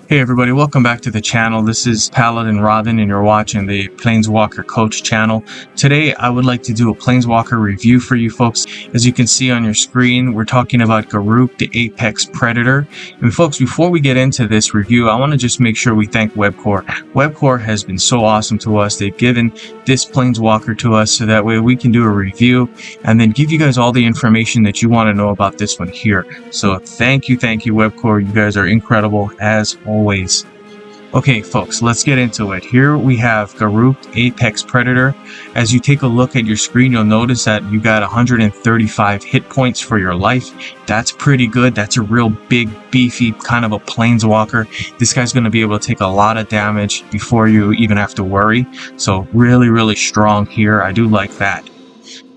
Hey everybody, welcome back to the channel. This is Paladin Robin and you're watching the Planeswalker Coach channel. Today I would like to do a Planeswalker review for you folks. As you can see on your screen, we're talking about Garruk, the Apex Predator. And folks, before we get into this review, I want to just make sure we thank Webcore. Webcore has been so awesome to us. They've given this Planeswalker to us so that way we can do a review and then give you guys all the information that you want to know about this one here. So thank you Webcore. You guys are incredible as always. Okay folks, let's get into it. Here we have Garruk, Apex Predator. As you take a look at your screen, you'll notice that you got 135 hit points for your life. That's pretty good. That's a real big, beefy kind of a planeswalker. This guy's going to be able to take a lot of damage before you even have to worry. So really strong here. I do like that.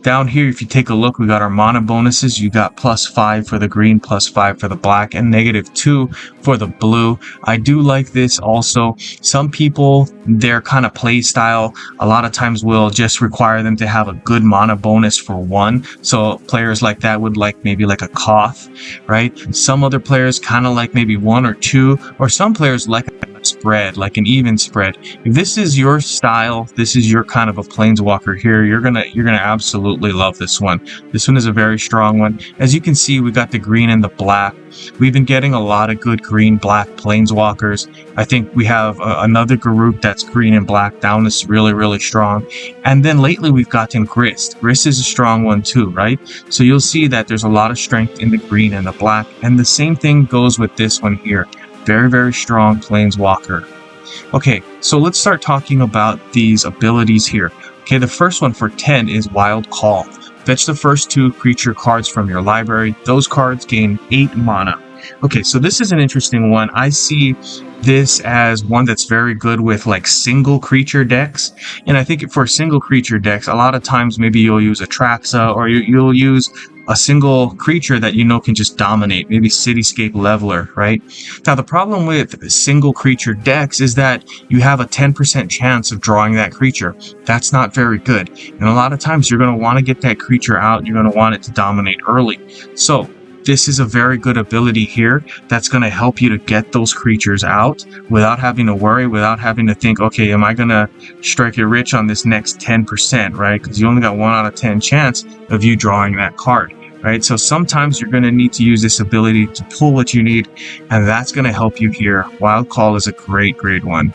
Down here, if you take a look, we got our mana bonuses. You got +5 for the green, +5 for the black, and -2 for the blue. I do like this also. Some people, their kind of play style, a lot of times will just require them to have a good mana bonus for 1. So players like that would like maybe like a Koth, right? Some other players kind of like maybe 1 or 2, or some players like spread, like an even spread. If this is your style, this is your kind of a planeswalker here, you're gonna absolutely love this one. This one is a very strong one. As you can see, we got the green and the black. We've been getting a lot of good green black planeswalkers. I think we have another Garruk that's green and black down is really strong. And then lately we've gotten Grist. Grist is a strong one too, right? So you'll see that there's a lot of strength in the green and the black, and the same thing goes with this one here. Very strong planeswalker. Okay, so let's start talking about these abilities here. Okay, the first one for 10 is Wild Call. Fetch the first 2 creature cards from your library. Those cards gain 8 mana. Okay, so this is an interesting one. I see this as one that's very good with like single creature decks. And I think for single creature decks, a lot of times maybe you'll use a Traxa, or you'll use a single creature that you know can just dominate, maybe Cityscape Leveler, right? Now the problem with single creature decks is that you have a 10% chance of drawing that creature. That's not very good. And a lot of times you're going to want to get that creature out, you're going to want it to dominate early. So this is a very good ability here that's going to help you to get those creatures out without having to worry, without having to think, okay, am I going to strike it rich on this next 10%, right? Because you only got 1 out of 10 chance of you drawing that card, right? So sometimes you're going to need to use this ability to pull what you need, and that's going to help you here. Wild Call is a great one.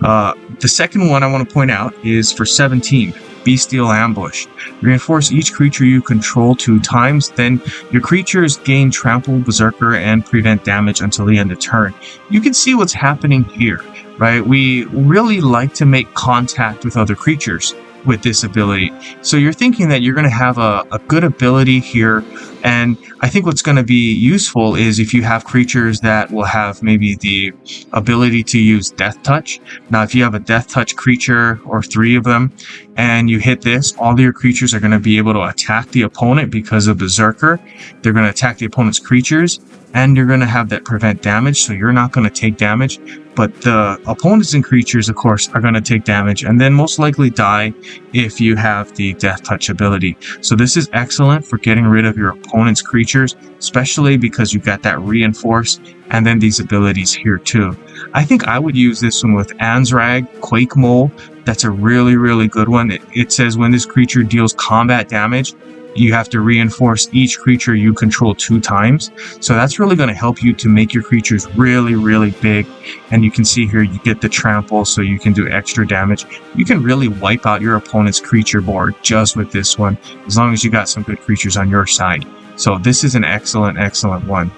The second one I want to point out is for 17. Bestial Ambush. Reinforce each creature you control 2 times, then your creatures gain Trample, Berserker, and prevent damage until the end of turn. You can see what's happening here, right? We really like to make contact with other creatures with this ability. So you're thinking that you're going to have a good ability here, and I think what's going to be useful is if you have creatures that will have maybe the ability to use Death Touch. Now if you have a Death Touch creature or 3 of them and you hit this, all of your creatures are going to be able to attack the opponent because of Berserker. They're going to attack the opponent's creatures, and you're going to have that prevent damage, so you're not going to take damage, but the opponents and creatures, of course, are going to take damage and then most likely die if you have the Death Touch ability. So this is excellent for getting rid of your opponent's creatures, especially because you got that Reinforce and then these abilities here too. I think I would use this one with Ansrag, Quake Mole. That's a really good one. It says when this creature deals combat damage, you have to reinforce each creature you control 2 times. So that's really going to help you to make your creatures really big. And you can see here you get the trample, so you can do extra damage. You can really wipe out your opponent's creature board just with this one, as long as you got some good creatures on your side. So this is an excellent one.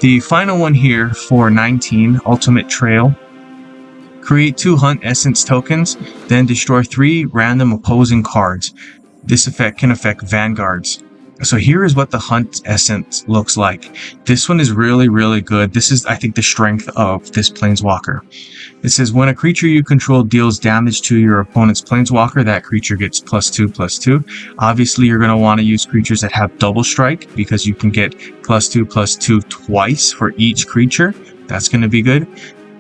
The final one here for 19, Ultimate Trail. Create 2 Hunt Essence tokens, then destroy 3 random opposing cards. This effect can affect vanguards. So here is what the Hunt Essence looks like. This one is really good. This is, I think, the strength of this planeswalker. It says when a creature you control deals damage to your opponent's planeswalker, that creature gets +2/+2. Obviously, you're going to want to use creatures that have double strike, because you can get +2/+2 twice for each creature. That's going to be good.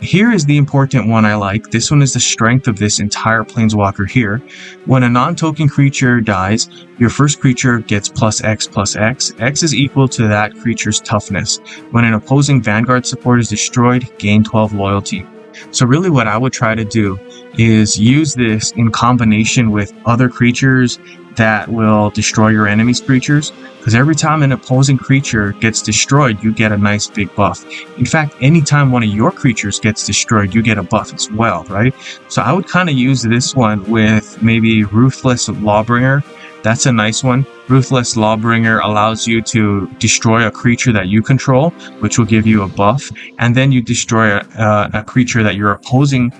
Here is the important one I like. This one is the strength of this entire planeswalker here. When a non-token creature dies, your first creature gets plus X plus X. X is equal to that creature's toughness. When an opposing Vanguard support is destroyed, gain 12 loyalty. So really what I would try to do is use this in combination with other creatures that will destroy your enemy's creatures, because every time an opposing creature gets destroyed, you get a nice big buff. In fact, anytime one of your creatures gets destroyed, you get a buff as well, right? So I would kind of use this one with maybe Ruthless Lawbringer. That's a nice one. Ruthless Lawbringer allows you to destroy a creature that you control, which will give you a buff, and then you destroy a creature that your opponent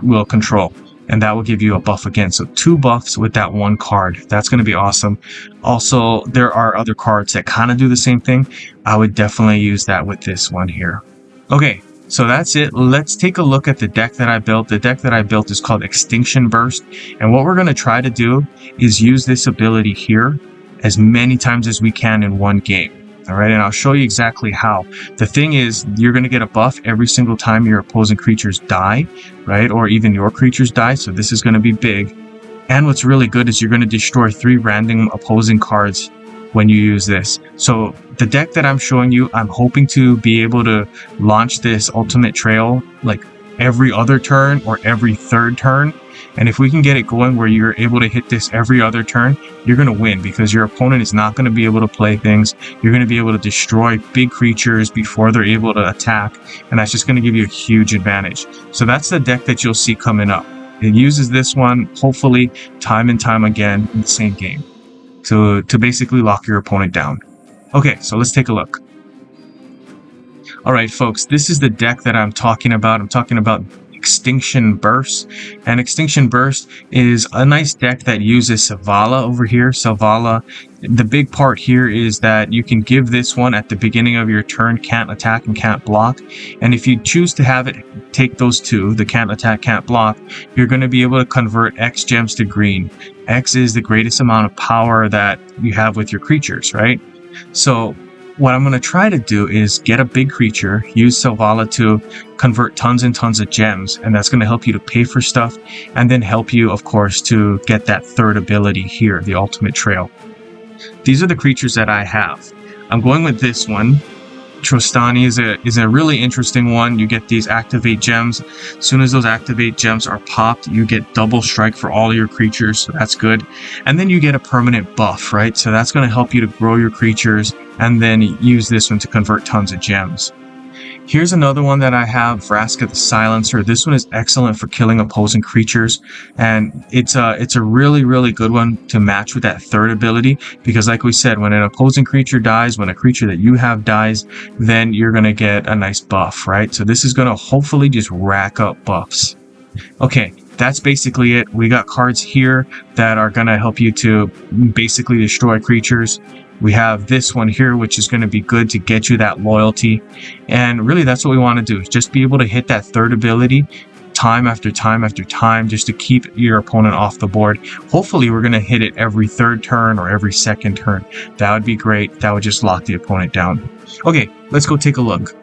will control, and that will give you a buff again. So 2 buffs with that 1 card. That's going to be awesome. Also, there are other cards that kind of do the same thing. I would definitely use that with this one here. Okay, so that's it. Let's take a look at the deck that I built. The deck that I built is called Extinction Burst. And what we're going to try to do is use this ability here as many times as we can in one game. All right, and I'll show you exactly how. The thing is, you're going to get a buff every single time your opposing creatures die, right? Or even your creatures die. So this is going to be big. And what's really good is you're going to destroy 3 random opposing cards when you use this. So the deck that I'm showing you, I'm hoping to be able to launch this ultimate trail like every other turn or every 3rd turn. And if we can get it going where you're able to hit this every other turn, you're going to win, because your opponent is not going to be able to play things. You're going to be able to destroy big creatures before they're able to attack, and that's just going to give you a huge advantage. So that's the deck that you'll see coming up. It uses this one, hopefully, time and time again in the same game. So to basically lock your opponent down. Okay, so let's take a look. All right, folks, this is the deck that I'm talking about. I'm talking about Extinction Burst. And Extinction Burst is a nice deck that uses Selvala over here. Selvala, the big part here is that you can give this one at the beginning of your turn, can't attack and can't block. And if you choose to have it take those 2, the can't attack, can't block, you're going to be able to convert X gems to green. X is the greatest amount of power that you have with your creatures, right? So what I'm going to try to do is get a big creature, use Selvala to convert tons and tons of gems, and that's going to help you to pay for stuff, and then help you, of course, to get that 3rd ability here, the Ultimate Trail. These are the creatures that I have. I'm going with this one. Trostani is a really interesting one. You get these activate gems. As soon as those activate gems are popped, you get double strike for all your creatures, so that's good. And then you get a permanent buff, right? So that's going to help you to grow your creatures, and then use this one to convert tons of gems. Here's another one that I have, Vraska the Silencer. This one is excellent for killing opposing creatures, and it's a really, really good one to match with that 3rd ability, because like we said, when an opposing creature dies, when a creature that you have dies, then you're going to get a nice buff, right? So this is going to hopefully just rack up buffs. Okay, that's basically it. We got cards here that are going to help you to basically destroy creatures. We have this one here, which is going to be good to get you that loyalty. And really, that's what we want to do, is just be able to hit that 3rd ability time after time after time, just to keep your opponent off the board. Hopefully, we're going to hit it every 3rd turn or every 2nd turn. That would be great. That would just lock the opponent down. Okay, let's go take a look.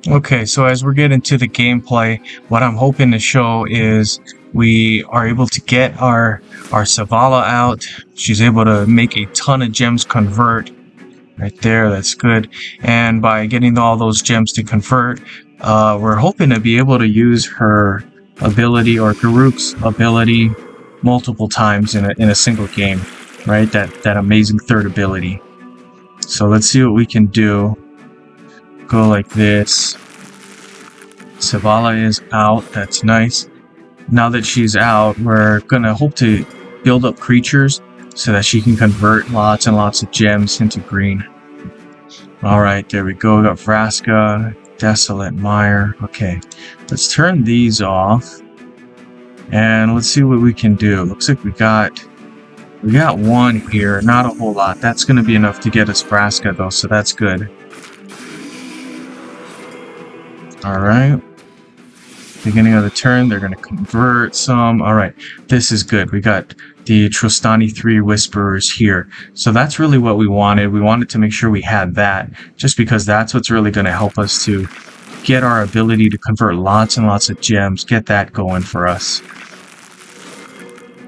Okay, so as we're getting to the gameplay, what I'm hoping to show is we are able to get our Selvala out. She's able to make a ton of gems convert. Right there, that's good. And by getting all those gems to convert, we're hoping to be able to use her ability, or Garruk's ability, multiple times in a single game, right? That amazing 3rd ability. So let's see what we can do. Go like this. Selvala is out. That's nice. Now that she's out, we're gonna hope to build up creatures so that she can convert lots and lots of gems into green. All right, there we go. We got Vraska, Desolate Mire. Okay, let's turn these off, and let's see what we can do. Looks like we got one here, not a whole lot. That's gonna be enough to get us Vraska though, so that's good. All right. Beginning of the turn, they're going to convert some. All right, this is good. We got the Trostani 3 Whisperers here. So that's really what we wanted. We wanted to make sure we had that, just because that's what's really going to help us to get our ability to convert lots and lots of gems, get that going for us.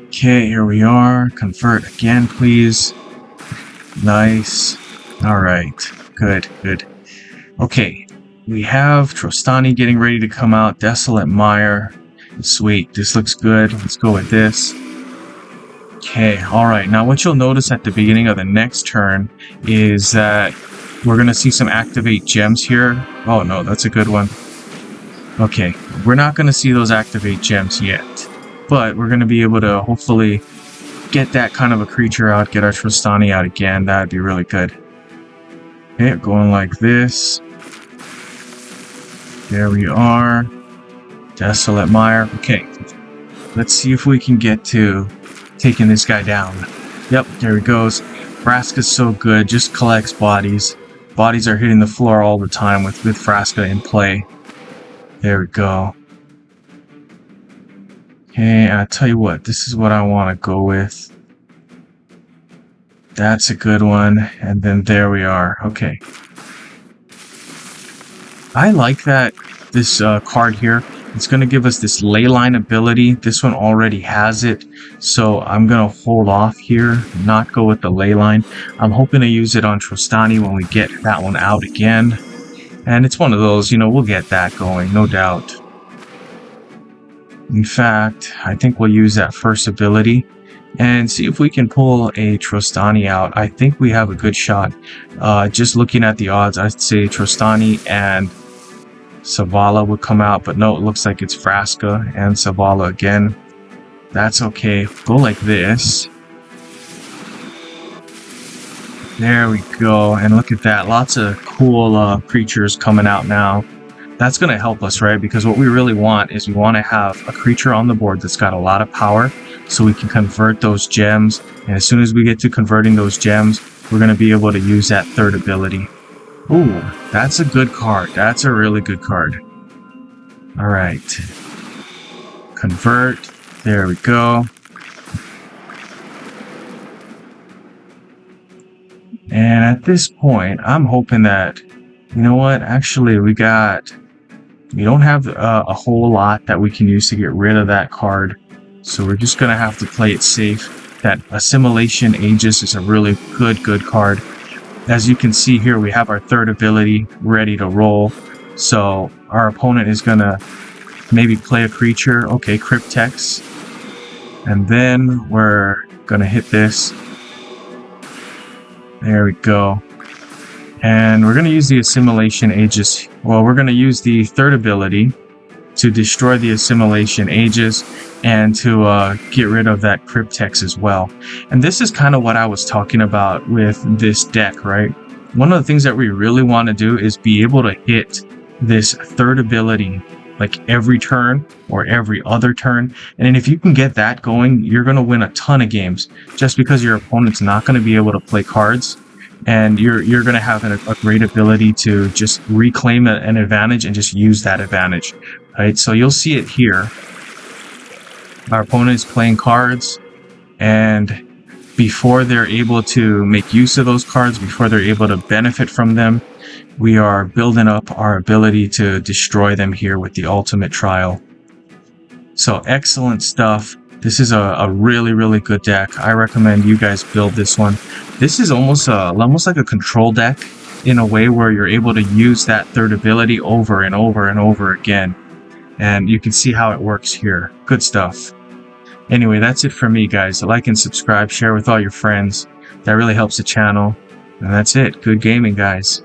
Okay, here we are. Convert again, please. Nice. All right. Good, good. Okay, we have Trostani getting ready to come out. Desolate Mire. Sweet. This looks good. Let's go with this. Okay, all right. Now, what you'll notice at the beginning of the next turn is that we're going to see some activate gems here. Oh, no, that's a good one. Okay, we're not going to see those activate gems yet, but we're going to be able to hopefully get that kind of a creature out, get our Trostani out again. That'd be really good. Okay, going like this. There we are. Desolate Mire. Okay, let's see if we can get to taking this guy down. Yep, there he goes. Vraska's so good, just collects bodies. Bodies are hitting the floor all the time with Vraska in play. There we go. Okay, I'll tell you what, this is what I want to go with. That's a good one. And then there we are. Okay. I like that this card here. It's going to give us this Leyline ability. This one already has it. So I'm going to hold off here, not go with the Leyline. I'm hoping to use it on Trostani when we get that one out again. And it's one of those, you know, we'll get that going, no doubt. In fact, I think we'll use that first ability and see if we can pull a Trostani out. I think we have a good shot. Just looking at the odds, I'd say Trostani and Zavala would come out, but no, it looks like it's Vraska and Zavala again. That's okay. Go like this. There we go. And look at that. Lots of cool creatures coming out now. That's going to help us, right? Because what we really want is we want to have a creature on the board that's got a lot of power so we can convert those gems. And as soon as we get to converting those gems, we're going to be able to use that third ability. Ooh, that's a good card. That's a really good card. All right. Convert. There we go. And at this point, I'm hoping that, you know what, actually we don't have a whole lot that we can use to get rid of that card. So we're just going to have to play it safe. That Assimilation Aegis is a really good card. As you can see here, we have our third ability ready to roll. So our opponent is going to maybe play a creature. Okay, Cryptex. And then we're going to hit this. There we go. And we're going to use the Assimilation Aegis. Well, we're going to use the third ability to destroy the Assimilation Aegis and to get rid of that Cryptex as well. And this is kind of what I was talking about with this deck, right? One of the things that we really want to do is be able to hit this third ability like every turn or every other turn. And then if you can get that going, you're going to win a ton of games just because your opponent's not going to be able to play cards. And you're going to have a great ability to just reclaim an advantage and just use that advantage, right? So you'll see it here. Our opponent is playing cards, and before they're able to make use of those cards, before they're able to benefit from them, we are building up our ability to destroy them here with the Ultimate Trial. So excellent stuff. This is a really good deck. I recommend you guys build this one. This is almost like a control deck in a way where you're able to use that third ability over and over and over again. And you can see how it works here. Good stuff. Anyway, that's it for me, guys. Like and subscribe, share with all your friends. That really helps the channel. And that's it. Good gaming, guys.